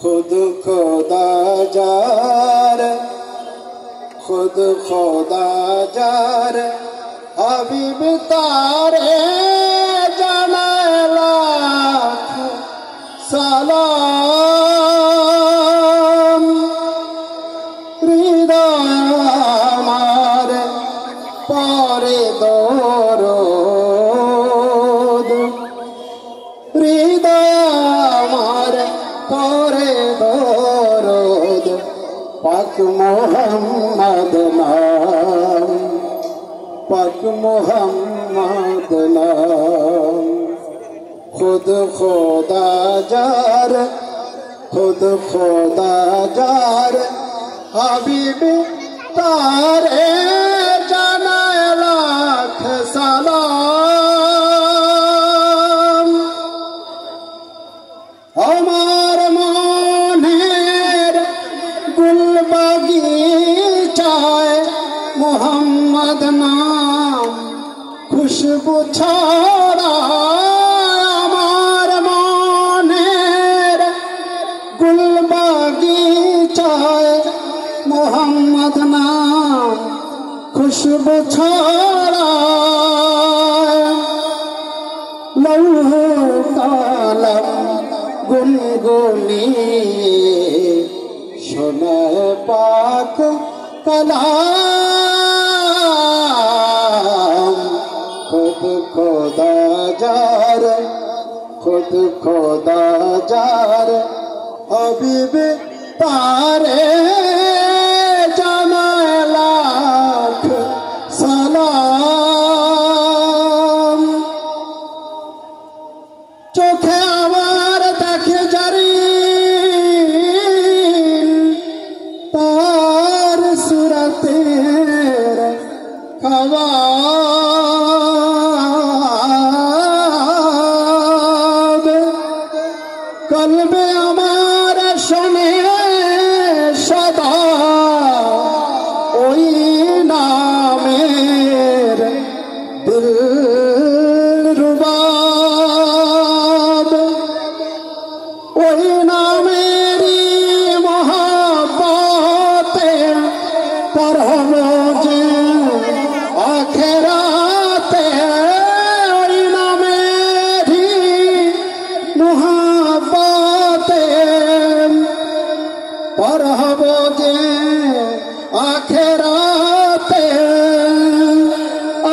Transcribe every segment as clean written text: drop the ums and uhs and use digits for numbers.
खुद खुदा जार खुद खुदा जार हबीब तारे जाना लाख सलाम हृदय আমার পরে দরদ হৃদয় আমার পরে দরদ পাক মোহাম্মদ নাম পাক মোহাম্মদ নাম खुद खुदा जार खुद खुदा जार हबीब तारे जाना लाख सलाम আমার মনের গুল বাগিচায় মোহাম্মদ নাম খুশবু ছড়ায় আমার মনের গুল বাগিচায় মোহাম্মদ নাম খুশবু ছড়ায় লৌহ কালাম গুনগুনিয়ে শোনায় পাক কালাম खुद खुदा जार खुद खुदा जार हबीब तारे जाना लाख सलाम चोखे আমার দেখে জারি তার সুরতের খওয়াব কলবে আমার শোনে সদা ওই নামের দিলরুবাব ওই নামেরই মহব্বতে পরম যে আখেরাতে ওই নামেরই মহব্বতে পরম যে আখেরাতে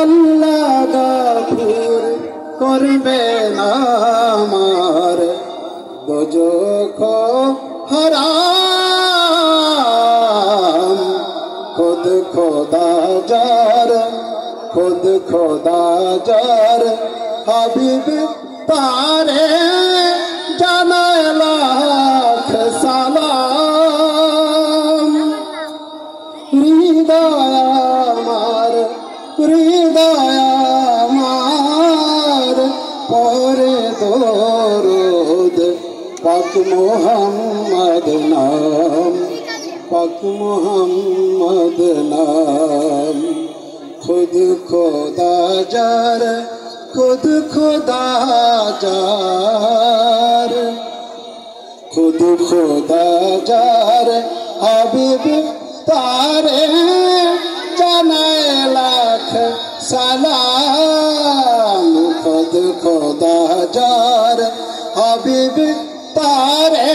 আল্লাহ গফুর করবে না আমার দোজখ হারাম खुद खुदा जार खुद खुदा जार हबीब तारे जाना लाख सलाम हृदय আমার পরে দরদ পাক মোহাম্মদ নাম पाक मोहम्मद नाम खुद खुदा जार खुद खुदा जार खुद खुदा जार हबीब तारे जाना लाख सलाम खुद खुदा जार हबीब तारे